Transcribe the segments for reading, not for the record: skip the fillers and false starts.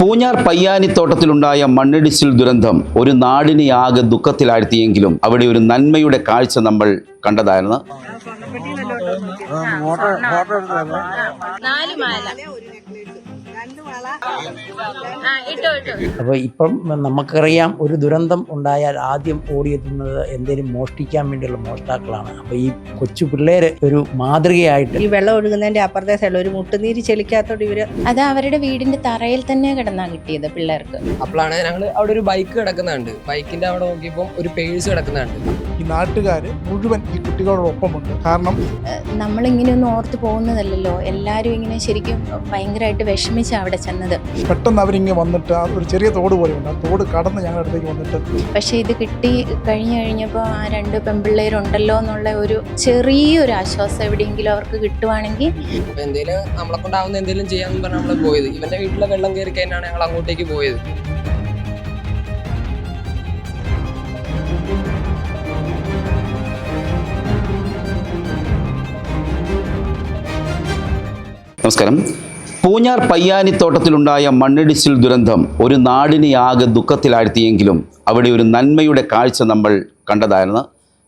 പൂഞ്ഞാർ പയ്യാനിത്തോട്ടത്തിലുണ്ടായ മണ്ണിടിച്ചിൽ ദുരന്തം ഒരു നാടിനെയാകെ ദുഃഖത്തിലാഴ്ത്തിയെങ്കിലും അവിടെ ഒരു നന്മയുടെ കാഴ്ച നമ്മൾ കണ്ടതായിരുന്നു. അപ്പോൾ ഇപ്പം നമുക്കറിയാം, ഒരു ദുരന്തം ഉണ്ടായാൽ ആദ്യം ഓടിയെത്തുന്നത് എന്തെങ്കിലും മോഷ്ടിക്കാൻ വേണ്ടിയുള്ള മോഷ്ടാക്കളാണ്. അപ്പോൾ ഈ കൊച്ചു പിള്ളേര് ഒരു മാതൃകയായിട്ട് ഈ വെള്ളം ഒഴുകുന്നതിന്റെ അപ്പുറത്തെ സൈഡിൽ ഒരു മുട്ടുനീര് ചെളിക്കാത്തോട് ഇവര് അത് അവരുടെ വീടിന്റെ തറയിൽ തന്നെ കിടന്നാ കിട്ടിയത് പിള്ളേർക്ക്. അപ്പോഴാണ് ഞങ്ങൾ അവിടെ ഒരു ബൈക്ക് കിടക്കുന്നുണ്ട്, ബൈക്കിന്റെ അവിടെ നോക്കിയപ്പോൾ ഒരു പേഴ്സ് കിടക്കുന്നുണ്ട്. ഈ നാട്ടുകാര് മുഴുവൻ ഈ കുട്ടികളോടൊപ്പമുണ്ട്. കാരണം നമ്മളിങ്ങനെയൊന്നും ഓർത്ത് പോകുന്നതല്ലല്ലോ, എല്ലാവരും ഇങ്ങനെ ശരിക്കും ഭയങ്കരമായിട്ട് വിഷമിച്ച അവിടെ ചെന്നത്. പെട്ടെന്ന് അവരിങ്ങനെ വന്നിട്ട് ആ ഒരു ചെറിയ തോട് പോലെയുണ്ട്, ആ തോട് കടന്ന് ഞങ്ങളുടെ അടുത്തേക്ക് വന്നിട്ട് പക്ഷെ ഇത് കിട്ടി കഴിഞ്ഞപ്പോൾ ആ രണ്ട് പെൺപിള്ളേരുണ്ടല്ലോ എന്നുള്ള ഒരു ചെറിയൊരു ആശ്വാസം എവിടെയെങ്കിലും അവർക്ക് കിട്ടുവാണെങ്കിൽ അപ്പൊ എന്തെങ്കിലും നമ്മളെ കൊണ്ടാവുന്ന എന്തെങ്കിലും ചെയ്യാന്ന് പറഞ്ഞാൽ നമ്മള് പോയത്. ഇവന്റെ വീട്ടിലെ വെള്ളം കയറി കഴിഞ്ഞാണ് ഞങ്ങൾ അങ്ങോട്ടേക്ക് പോയത്. നമസ്കാരം. പൂഞ്ഞാർ പയ്യാനിത്തോട്ടത്തിലുണ്ടായ മണ്ണിടിച്ചിൽ ദുരന്തം ഒരു നാടിനെയാകെ ദുഃഖത്തിലാഴ്ത്തിയെങ്കിലും അവിടെ ഒരു നന്മയുടെ കാഴ്ച നമ്മൾ കണ്ടതായിരുന്നു.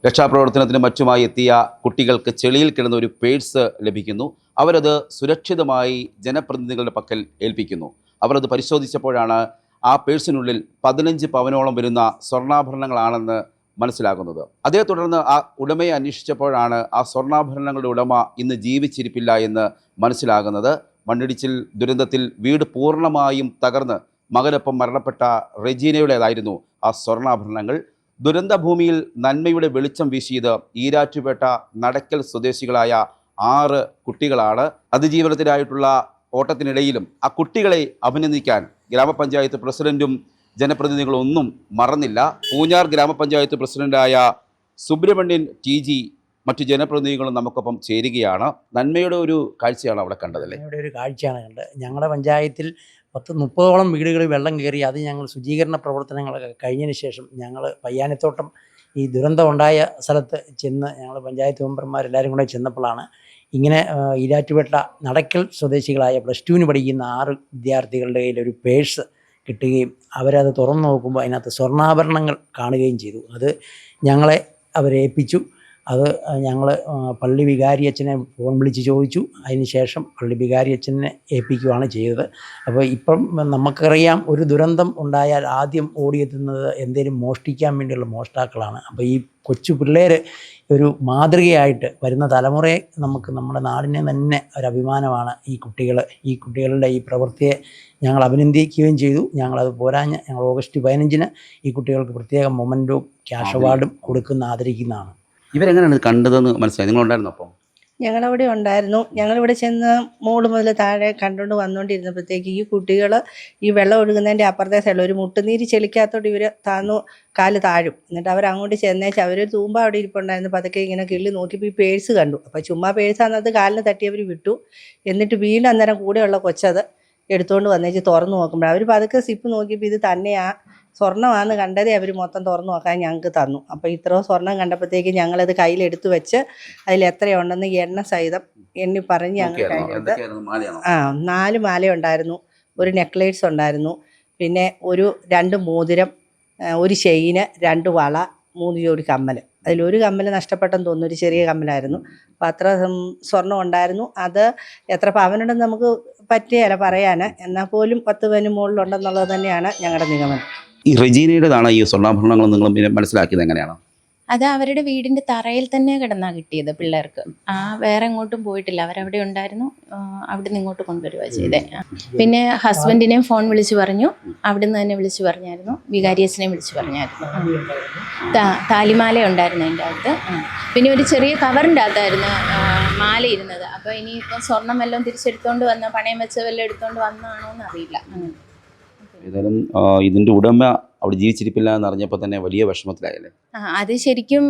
രക്ഷാപ്രവർത്തനത്തിന് മറ്റുമായി എത്തിയ കുട്ടികൾക്ക് ചെളിയിൽ കിടന്ന ഒരു പേഴ്സ് ലഭിക്കുന്നു. അവരത് സുരക്ഷിതമായി ജനപ്രതിനിധികളുടെ പക്കൽ ഏൽപ്പിക്കുന്നു. അവരത് പരിശോധിച്ചപ്പോഴാണ് ആ പേഴ്സിനുള്ളിൽ 15 പവനോളം വരുന്ന സ്വർണ്ണാഭരണങ്ങളാണെന്ന് മനസ്സിലാകുന്നത്. അതേ തുടർന്ന് ആ ഉടമയെ അന്വേഷിച്ചപ്പോഴാണ് ആ സ്വർണ്ണാഭരണങ്ങളുടെ ഉടമ ഇന്ന് ജീവിച്ചിരിപ്പില്ല എന്ന് മനസ്സിലാകുന്നത്. മണ്ണിടിച്ചിൽ ദുരന്തത്തിൽ വീട് പൂർണ്ണമായും തകർന്ന് മകനൊപ്പം മരണപ്പെട്ട റെജീനയുടേതായിരുന്നു ആ സ്വർണ്ണാഭരണങ്ങൾ. ദുരന്തഭൂമിയിൽ നന്മയുടെ വെളിച്ചം വീശിയത് ഈരാറ്റുപേട്ട നടക്കൽ സ്വദേശികളായ 6 കുട്ടികളാണ്. അതിജീവനത്തിനായിട്ടുള്ള ഓട്ടത്തിനിടയിലും ആ കുട്ടികളെ അഭിനന്ദിക്കാൻ ഗ്രാമപഞ്ചായത്ത് പ്രസിഡന്റും ജനപ്രതിനിധികളും ഒന്നും മറന്നില്ല. പൂഞ്ഞാർ ഗ്രാമപഞ്ചായത്ത് പ്രസിഡന്റായ സുബ്രഹ്മണ്യൻ TG മറ്റു ജനപ്രതിനിധികളും നമുക്കൊപ്പം ചേരുകയാണ്. നന്മയുടെ ഒരു കാഴ്ചയാണ് അവിടെ കണ്ടതല്ലേ? നന്മയുടെ ഒരു കാഴ്ചയാണ് കണ്ടത്. ഞങ്ങളുടെ പഞ്ചായത്തിൽ 30-ഓളം വീടുകളിൽ വെള്ളം കയറി. അത് ഞങ്ങൾ ശുചീകരണ പ്രവർത്തനങ്ങളൊക്കെ കഴിഞ്ഞതിന് ശേഷം ഞങ്ങൾ പയ്യാനിത്തോട്ടം ഈ ദുരന്തം ഉണ്ടായ സ്ഥലത്ത് ചെന്ന് ഞങ്ങൾ പഞ്ചായത്ത് മെമ്പർമാരെല്ലാവരും കൂടെ ചെന്നപ്പോഴാണ് ഇങ്ങനെ ഈരാറ്റുപേട്ട നടക്കൽ സ്വദേശികളായ +2 പഠിക്കുന്ന 6 വിദ്യാർത്ഥികളുടെ കയ്യിൽ ഒരു പേഴ്സ് കിട്ടുകയും അവരത് തുറന്നു നോക്കുമ്പോൾ അതിനകത്ത് സ്വർണ്ണാഭരണങ്ങൾ കാണുകയും ചെയ്തു. അത് ഞങ്ങളെ അവരേൽപ്പിച്ചു. അത് ഞങ്ങൾ പള്ളി വികാരിയച്ഛനെ ഫോൺ വിളിച്ച് ചോദിച്ചു. അതിന് ശേഷം പള്ളി വികാരിയച്ഛനെ ഏൽപ്പിക്കുകയാണ് ചെയ്തത്. അപ്പോൾ ഇപ്പം നമുക്കറിയാം, ഒരു ദുരന്തം ഉണ്ടായാൽ ആദ്യം ഓടിയെത്തുന്നത് എന്തെങ്കിലും മോഷ്ടിക്കാൻ വേണ്ടിയുള്ള മോഷ്ടാക്കളാണ്. അപ്പോൾ ഈ കൊച്ചു പിള്ളേർ ഒരു മാതൃകയായിട്ട് വരുന്ന തലമുറയെ നമുക്ക് നമ്മുടെ നാടിനെ തന്നെ ഒരു അഭിമാനമാണ് ഈ കുട്ടികളുടെ ഈ പ്രവൃത്തിയെ ഞങ്ങൾ അഭിനന്ദിക്കുകയും ചെയ്തു. ഞങ്ങളത് പോരാഞ്ഞ് ഞങ്ങൾ ഓഗസ്റ്റ് 15-ന് ഈ കുട്ടികൾക്ക് പ്രത്യേക മൊമെൻറ്റോ ക്യാഷ് അവാർഡും ആദരിക്കുന്നതാണ്. ഇവരെങ്ങനെയാണ് ഇത് കണ്ടതെന്ന് മനസ്സിലായി? നിങ്ങളുണ്ടായിരുന്നു? അപ്പോൾ ഞങ്ങളവിടെ ഉണ്ടായിരുന്നു. ഞങ്ങളിവിടെ ചെന്ന് മോള് മുതൽ താഴെ കണ്ടുകൊണ്ട് വന്നുകൊണ്ടിരുന്നപ്പോഴത്തേക്ക് ഈ കുട്ടികൾ ഈ വെള്ളം ഒഴുകുന്നതിൻ്റെ അപ്പുറത്തെ സൈഡിൽ ഒരു മുട്ടുനീര് ചെളിക്കാത്തോട് ഇവർ കാല് താഴും. എന്നിട്ട് അവർ അങ്ങോട്ട് ചെന്നേച്ച് അവർ തൂമ്പ അവിടെ ഇരിപ്പുണ്ടായിരുന്നു. പതുക്കെ ഇങ്ങനെ കിള്ളി നോക്കിയപ്പോൾ ഈ പേഴ്സ് കണ്ടു. അപ്പോൾ ചുമ്മാ പേഴ്സാന്നത് കാലിന് തട്ടിയവർ വിട്ടു. എന്നിട്ട് വീണ്ടും അന്നേരം കൂടെയുള്ള കൊച്ചത് എടുത്തുകൊണ്ട് വന്നേച്ച് തുറന്നു നോക്കുമ്പോൾ അവർ പതുക്കെ സിപ്പ് നോക്കിയപ്പോൾ ഇത് തന്നെയാ സ്വർണ്ണമാണെന്ന് കണ്ടതേ അവർ മൊത്തം തുറന്നു നോക്കാൻ ഞങ്ങൾക്ക് തന്നു. അപ്പോൾ ഇത്രയും സ്വർണം കണ്ടപ്പോഴത്തേക്ക് ഞങ്ങളത് കയ്യിലെടുത്ത് വെച്ച് അതിൽ എത്രയുണ്ടെന്ന് എണ്ണ സഹിതം എണ്ണി പറഞ്ഞ് ഞങ്ങൾ കഴിഞ്ഞത് 4 മാല ഉണ്ടായിരുന്നു, ഒരു നെക്ലേസ് ഉണ്ടായിരുന്നു, പിന്നെ 2 മോതിരം, ഒരു ചെയിന്, 2 വള, 3 ജോഡി കമ്മൽ. അതിലൊരു കമ്മൽ നഷ്ടപ്പെട്ടെന്ന് തോന്നുന്നു, ഒരു ചെറിയ കമ്മലായിരുന്നു. അപ്പോൾ അത്ര സ്വർണ്ണം ഉണ്ടായിരുന്നു. അത് എത്ര പവനുണ്ടെന്ന് നമുക്ക് പറ്റിയല്ല പറയാൻ, എന്നാൽ പോലും 10 പവന് മുകളിലുണ്ടെന്നുള്ളത് തന്നെയാണ് ഞങ്ങളുടെ നിഗമനം. ഈ റെജീനയുടേതാണ് ഈ സ്വർണ്ണാഭരണങ്ങൾ നിങ്ങൾ മനസ്സിലാക്കിയത് എങ്ങനെയാണ്? അത് അവരുടെ വീടിന്റെ തറയിൽ തന്നെ കിടന്നാ കിട്ടിയത് പിള്ളേർക്ക്. വേറെ എങ്ങോട്ടും പോയിട്ടില്ല, അവരവിടെ ഉണ്ടായിരുന്നു. അവിടെ നിന്ന് ഇങ്ങോട്ട് കൊണ്ടുവരിക ചെയ്തേ. പിന്നെ ഹസ്ബൻഡിനെയും ഫോൺ വിളിച്ച് പറഞ്ഞു, അവിടെ നിന്ന് തന്നെ വിളിച്ച് പറഞ്ഞായിരുന്നു. വികാരിയച്ഛനെയും വിളിച്ച് പറഞ്ഞായിരുന്നു. താലിമാല ഉണ്ടായിരുന്നു അതിൻ്റെ അകത്ത്. പിന്നെ ഒരു ചെറിയ കവറിൻ്റെ അകത്തായിരുന്നു മാല ഇരുന്നത്. അപ്പോൾ ഇനിയിപ്പം സ്വർണം വല്ലതും തിരിച്ചെടുത്തോണ്ട് വന്ന, പണയം വെച്ച വല്ലതും എടുത്തോണ്ട് വന്നാണോ എന്ന് അറിയില്ല. ഏതായാലും ഇതിൻ്റെ ഉടമ അവിടെ ജീവിച്ചിരിപ്പില്ല എന്ന് അറിഞ്ഞപ്പോൾ തന്നെ വലിയ വിഷമത്തിലായല്ലേ? അത് ശരിക്കും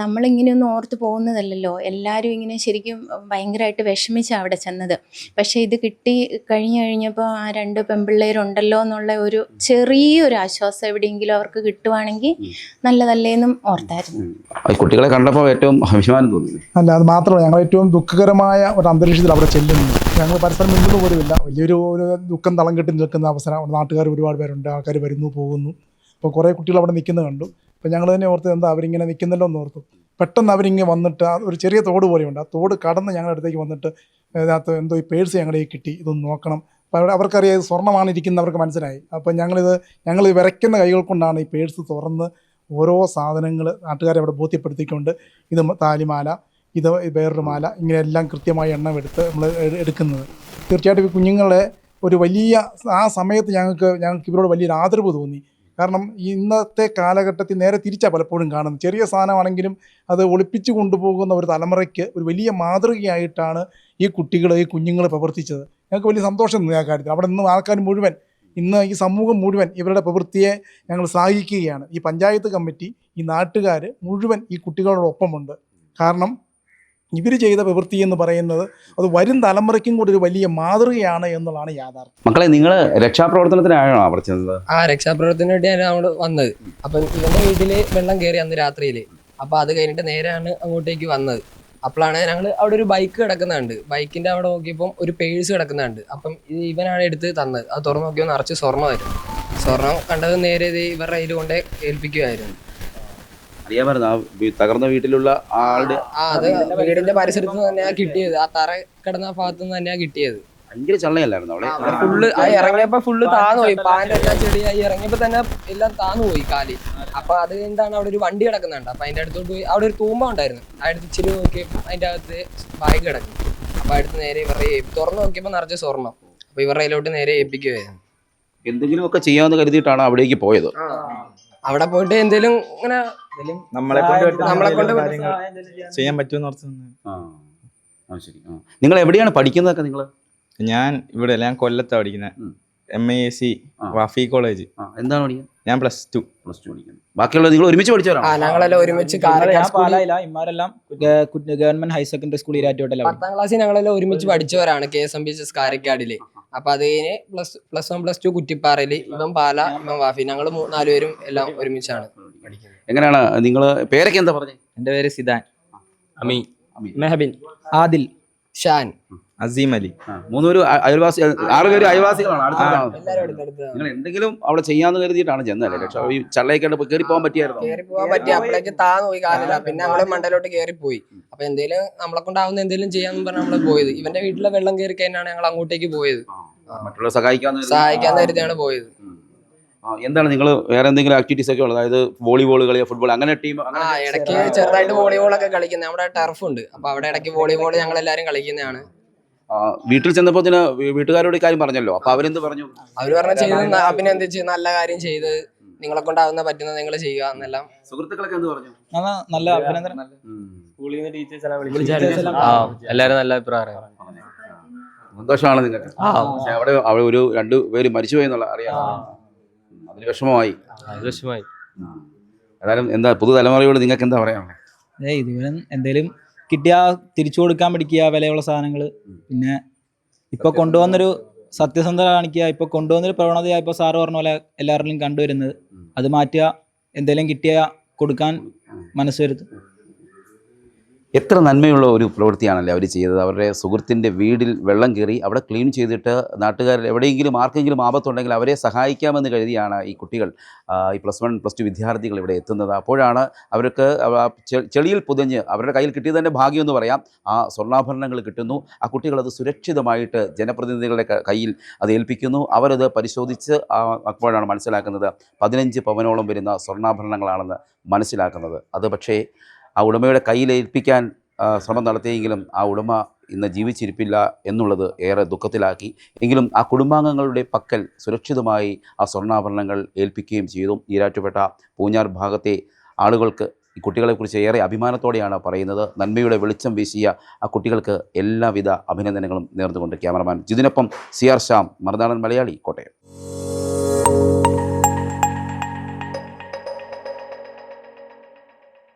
നമ്മളിങ്ങനെയൊന്നും ഓർത്ത് പോകുന്നതല്ലല്ലോ, എല്ലാവരും ഇങ്ങനെ ശരിക്കും ഭയങ്കരമായിട്ട് വിഷമിച്ച അവിടെ ചെന്നത്. പക്ഷെ ഇത് കിട്ടി കഴിഞ്ഞപ്പോൾ ആ 2 പെൺപിള്ളേരുണ്ടല്ലോ എന്നുള്ള ഒരു ചെറിയൊരു ആശ്വാസം എവിടെയെങ്കിലും അവർക്ക് കിട്ടുവാണെങ്കിൽ നല്ലതല്ലേന്നും ഓർത്തായിരുന്നു. കുട്ടികളെ കണ്ടപ്പോൾ ഏറ്റവും അഭിമാനം തോന്നി. അല്ല, അത് മാത്രമല്ല, ഞങ്ങൾ ഏറ്റവും ദുഃഖകരമായ ഒരു അന്തരീക്ഷത്തിൽ അവിടെ ചെല്ലുന്നു. ഞങ്ങൾ പരസ്പരം മിണ്ടുന്ന പോലുമില്ല. വലിയൊരു ദുഃഖം തളം കെട്ടി നിൽക്കുന്ന അവസരം. നാട്ടുകാർ ഒരുപാട് പേരുണ്ട്, ആൾക്കാർ വരുന്നു പോകുന്നു. അപ്പോൾ കുറേ കുട്ടികൾ അവിടെ നിൽക്കുന്നത് കണ്ടു. അപ്പോൾ ഞങ്ങൾ തന്നെ ഓർത്ത് എന്താ അവരിങ്ങനെ നിൽക്കുന്നല്ലോ എന്ന് ഓർത്തു. പെട്ടെന്ന് അവരിങ്ങനെ വന്നിട്ട് ഒരു ചെറിയ തോട് പോലെയുണ്ട്, ആ തോട് കടന്ന് ഞങ്ങളുടെ അടുത്തേക്ക് വന്നിട്ട് അതിനകത്ത് എന്തോ ഈ പേഴ്സ് ഞങ്ങളുടെ കിട്ടി, ഇതൊന്ന് നോക്കണം. അപ്പോൾ അവർക്കറിയാം ഇത് സ്വർണ്ണമാണ് ഇരിക്കുന്നവർക്ക് മനസ്സിലായി. അപ്പോൾ ഞങ്ങൾ വിറയ്ക്കുന്ന കൈകൾ കൊണ്ടാണ് ഈ പേഴ്സ് തുറന്ന് ഓരോ സാധനങ്ങൾ നാട്ടുകാരെ അവിടെ ബോധ്യപ്പെടുത്തിക്കൊണ്ട് ഇത് താലിമാല, ഇത് വേറൊരു മാല, ഇങ്ങനെയെല്ലാം കൃത്യമായി എണ്ണം എടുത്ത് നമ്മൾ എടുക്കുന്നത്. തീർച്ചയായിട്ടും ഈ കുഞ്ഞുങ്ങളെ ഒരു വലിയ ആ സമയത്ത് ഞങ്ങൾക്ക് ഇവരോട് വലിയൊരു ആദരവ് തോന്നി. കാരണം ഇന്നത്തെ കാലഘട്ടത്തിൽ നേരെ തിരിച്ചാണ് പലപ്പോഴും കാണുന്നത്. ചെറിയ സാധനമാണെങ്കിലും അത് ഒളിപ്പിച്ച് കൊണ്ടുപോകുന്ന ഒരു തലമുറയ്ക്ക് ഒരു വലിയ മാതൃകയായിട്ടാണ് ഈ കുഞ്ഞുങ്ങൾ പ്രവർത്തിച്ചത്. ഞങ്ങൾക്ക് വലിയ സന്തോഷം തോന്നി ആ കാര്യത്തിൽ. അവിടെ നിന്ന് ആൾക്കാർ മുഴുവൻ, ഇന്ന് ഈ സമൂഹം മുഴുവൻ ഇവരുടെ പ്രവൃത്തിയെ ഞങ്ങൾ ശ്ലാഘിക്കുകയാണ്. ഈ പഞ്ചായത്ത് കമ്മിറ്റി, ഈ നാട്ടുകാർ മുഴുവൻ ഈ കുട്ടികളോടൊപ്പമുണ്ട്. കാരണം ഇവർ ചെയ്ത പ്രവൃത്തി എന്ന് പറയുന്നത് അത് വരും തലമുറയ്ക്കും കൂടി ഒരു വലിയ മാതൃകയാണ് എന്നുള്ളതാണ് യാഥാർത്ഥ്യം. മക്കളെ, നിങ്ങൾ രക്ഷാപ്രവർത്തനത്തിനാണോ അവിടെ ചെന്നത്? രക്ഷാപ്രവർത്തനത്തിന് വേണ്ടിയാണ് അവിടെ വന്നത്. അപ്പം ഇവന്റെ വീട്ടില് വെള്ളം കയറി അന്ന് രാത്രിയിൽ. അപ്പൊ അത് കഴിഞ്ഞിട്ട് നേരെയാണ് അങ്ങോട്ടേക്ക് വന്നത്. അപ്പോഴാണ് ഞങ്ങൾ അവിടെ ഒരു ബൈക്ക് കിടക്കുന്നുണ്ട്. ബൈക്കിന്റെ അവിടെ നോക്കിയപ്പോൾ ഒരു പേഴ്സ് കിടക്കുന്നുണ്ട്. അപ്പം ഇവനാണ് എടുത്ത് തന്നത്. അത് തുറന്നു നോക്കിയപ്പോൾ നിറച്ച് സ്വർണ്ണമായിരുന്നു. സ്വർണം കണ്ടത് നേരെ ഇവരുടെ കയ്യിൽ കൊണ്ട് ഏൽപ്പിക്കുമായിരുന്നു. അറിയാമായിരുന്നു ആ തകർന്ന വീട്ടിലുള്ള ആളുടെ? അത് വീടിന്റെ പരിസരത്ത് നിന്ന് തന്നെയാ കിട്ടിയത്. ആ തറ കിടന്ന ഭാഗത്ത് നിന്ന് തന്നെയാ കിട്ടിയത്. ഭയങ്കര ചള്ളയല്ലായിരുന്നു അവിടെ? ഫുള്ള് ഇറങ്ങിയപ്പോ ഫുള്ള് താന്നു പോയി. പാൻ്റെ എല്ലാം ചെടിയായി ഇറങ്ങിയപ്പോ തന്നെ എല്ലാം താന്നു പോയി കാല്. അപ്പൊ അത് കഴിഞ്ഞിട്ടാണ് അവിടെ ഒരു വണ്ടി കിടക്കുന്നുണ്ട്. അപ്പൊ അതിന്റെ അടുത്തോട്ട് പോയി അവിടെ ഒരു തൂമ്പ ഉണ്ടായിരുന്നു. അടുത്ത് ഇച്ചിരി നോക്കിയപ്പോൾ അതിന്റെ അകത്ത് ബാഗ് കിടക്കും. അപ്പൊ അടുത്ത് നേരെ ഇവരുടെ തുറന്നു നോക്കിയപ്പോ നിറച്ച് സ്വർണം. അപ്പൊ ഇവരുടെ കയ്യിലോട്ട് നേരെ ഏൽപ്പിക്കുമായിരുന്നു. എന്തെങ്കിലും ഒക്കെ ചെയ്യാമെന്ന് കരുതിയിട്ടാണ് അവിടേക്ക് പോയത്. അവിടെ പോയിട്ട് എന്തെങ്കിലും ഇങ്ങനെ നമ്മളെ കൊണ്ട് ചെയ്യാൻ പറ്റുമെന്ന്. ശരി. നിങ്ങൾ എവിടെയാണ് പഠിക്കുന്നതൊക്കെ? നിങ്ങൾ? ഞാൻ കൊല്ലത്താണ് പഠിക്കുന്നത്. MIAC Wafy college. എന്താണ് പഠിക്കുന്നത്? ഞാൻ +2 പഠിക്കുന്നത്. ബാക്കിയുള്ള നിങ്ങൾ ഒരുമിച്ച് പഠിച്ചവരാണ്? ഞങ്ങളെല്ലാം ഒരുമിച്ച്. ഇമാരെല്ലാം ഗവൺമെന്റ് ഹയർ സെക്കൻഡറി സ്കൂൾ 10ാം ക്ലാസ്സിൽ ഞങ്ങളെല്ലാം ഒരുമിച്ച് പഠിച്ചവരാണ് KSMBHS കാരക്കാടില്. അപ്പൊ അത് കഴിഞ്ഞ് +1 +2 കുറ്റിപ്പാറയില്, ഇവൻ പാല, ഇവൻ വാഫി. ഞങ്ങൾ 4 പേരും എല്ലാം ഒരുമിച്ചാണ് പഠിക്കുന്നത്. എങ്ങനെയാണ് നിങ്ങൾ പേരൊക്കെ എന്താ പറഞ്ഞത്? എന്റെ പേര് സിദാൻ, അമി, മെഹബിൻ, ആദിൽ, ഷാൻ, അസീം അലി. 3 പേരും അയൽവാസി, 6 പേരും അയൽവാസികളാണ്. എല്ലാവരും അടുത്തടുത്ത്. നിങ്ങൾ എന്തെങ്കിലും അവിടെ ചെയ്യാന്ന് കരുതിയിട്ടാണ് ചെന്നല്ലേ? രക്ഷ ഈ ചള്ളയൊക്കെ കയറി പോകാൻ പറ്റിയായിരുന്നു? കയറി പോകാൻ പറ്റിയ അപ്പോഴേക്ക് താന്ന് പോയി കാലില്ല. പിന്നെ നമ്മള് മണ്ടലോട്ട് കയറി പോയി. അപ്പൊ എന്തേലും നമ്മളെ കൊണ്ടാവുന്ന എന്തെങ്കിലും ചെയ്യാന്ന് പറഞ്ഞാൽ നമ്മള് പോയത്. ഇവന്റെ വീട്ടിലെ വെള്ളം കയറി കഴിഞ്ഞാണ് ഞങ്ങൾ അങ്ങോട്ടേക്ക് പോയത്. മറ്റുള്ള സഹായിക്കാൻ കരുതിയാണ് പോയത്. എന്താണ് നിങ്ങൾ വേറെ എന്തെങ്കിലും ആക്ടിവിറ്റീസ് ഒക്കെ ഉള്ളത്? അതായത് വോളിബോൾ കളിയോ, ഫുട്ബോൾ, അങ്ങനെ ടീം? ഇടയ്ക്ക് ചെറുതായിട്ട് വോളിബോളൊക്കെ കളിക്കുന്നത്. നമ്മുടെ ടർഫ് ഉണ്ട്. അപ്പൊ അവിടെ ഇടയ്ക്ക് വോളിബോൾ ഞങ്ങൾ എല്ലാവരും കളിക്കുന്നതാണ്. വീട്ടിൽ ചെന്നപ്പോ വീട്ടുകാരോട് കാര്യം പറഞ്ഞല്ലോ. അപ്പൊ അവരെന്ത് പറഞ്ഞു? അവര് പറഞ്ഞ ചെയ്ത് അഭിനന്ദിച്ച് നല്ല കാര്യം ചെയ്ത്, നിങ്ങളെ കൊണ്ടാവുന്ന പറ്റുന്നത് നിങ്ങൾ ചെയ്യുക എന്നെല്ലാം. സുഹൃത്തുക്കളൊക്കെ എന്ത് പറഞ്ഞു? നല്ല അഭിനന്ദനം. എല്ലാരും നല്ല അഭിപ്രായം. സന്തോഷമാണ് നിങ്ങൾക്ക്? അവിടെ ഒരു 2 പേര് മരിച്ചുപോയി എന്നുള്ള അറിയാം. അതിന് വിഷമമായി. ഏതായാലും എന്താ പുതുതലമുറയോട് നിങ്ങൾക്ക് എന്താ പറയാനുള്ളത്? ഇതുവരെ എന്തേലും കിട്ടിയാ തിരിച്ചു കൊടുക്കാൻ പഠിക്കുക, വിലയുള്ള സാധനങ്ങൾ. പിന്നെ ഇപ്പൊ കൊണ്ടുവന്നൊരു സത്യസന്ധത കാണിക്കുക. ഇപ്പൊ കൊണ്ടുവന്നൊരു പ്രവണതയാ ഇപ്പൊ സാറ് പറഞ്ഞ പോലെ എല്ലാവരിലും കണ്ടുവരുന്നത്. അത് മാറ്റുക, എന്തേലും കിട്ടിയാ കൊടുക്കാൻ മനസ്സ് വരുത്തും. എത്ര നന്മയുള്ള ഒരു പ്രവൃത്തിയാണല്ലേ അവർ ചെയ്തത്. അവരുടെ സുഹൃത്തിൻ്റെ വീടിൽ വെള്ളം കയറി അവിടെ ക്ലീൻ ചെയ്തിട്ട് നാട്ടുകാർ എവിടെയെങ്കിലും ആർക്കെങ്കിലും ആപത്തുണ്ടെങ്കിൽ അവരെ സഹായിക്കാമെന്ന് കരുതിയാണ് ഈ കുട്ടികൾ, ഈ +1 +2 വിദ്യാർത്ഥികൾ ഇവിടെ എത്തുന്നത്. അപ്പോഴാണ് അവർക്ക് ചെളിയിൽ പുതഞ്ഞ് അവരുടെ കയ്യിൽ കിട്ടിയത് തന്നെ ഭാഗ്യമെന്ന് പറയാം. ആ സ്വർണ്ണാഭരണങ്ങൾ കിട്ടുന്നു. ആ കുട്ടികളത് സുരക്ഷിതമായിട്ട് ജനപ്രതിനിധികളുടെ കയ്യിൽ അത് ഏൽപ്പിക്കുന്നു. അവരത് പരിശോധിച്ച് അപ്പോഴാണ് മനസ്സിലാക്കുന്നത് 15 പവനോളം വരുന്ന സ്വർണ്ണാഭരണങ്ങളാണെന്ന് മനസ്സിലാക്കുന്നത്. അത് പക്ഷേ ആ ഉടമയുടെ കയ്യിലേൽപ്പിക്കാൻ ശ്രമം നടത്തിയെങ്കിലും ആ ഉടമ ഇന്ന് ജീവിച്ചിരിപ്പില്ല എന്നുള്ളത് ഏറെ ദുഃഖത്തിലാക്കി. എങ്കിലും ആ കുടുംബാംഗങ്ങളുടെ പക്കൽ സുരക്ഷിതമായി ആ സ്വർണ്ണാഭരണങ്ങൾ ഏൽപ്പിക്കുകയും ചെയ്തു. ഈരാറ്റുപേട്ട പൂഞ്ഞാർ ഭാഗത്തെ ആളുകൾക്ക് ഈ കുട്ടികളെക്കുറിച്ച് ഏറെ അഭിമാനത്തോടെയാണ് പറയുന്നത്. നന്മയുടെ വെളിച്ചം വീശിയ ആ കുട്ടികൾക്ക് എല്ലാവിധ അഭിനന്ദനങ്ങളും നേർന്നുകൊണ്ട് ക്യാമറമാൻ ജിതിനൊപ്പം CR ശ്യാം, മറുനാടൻ മലയാളി, കോട്ടയം.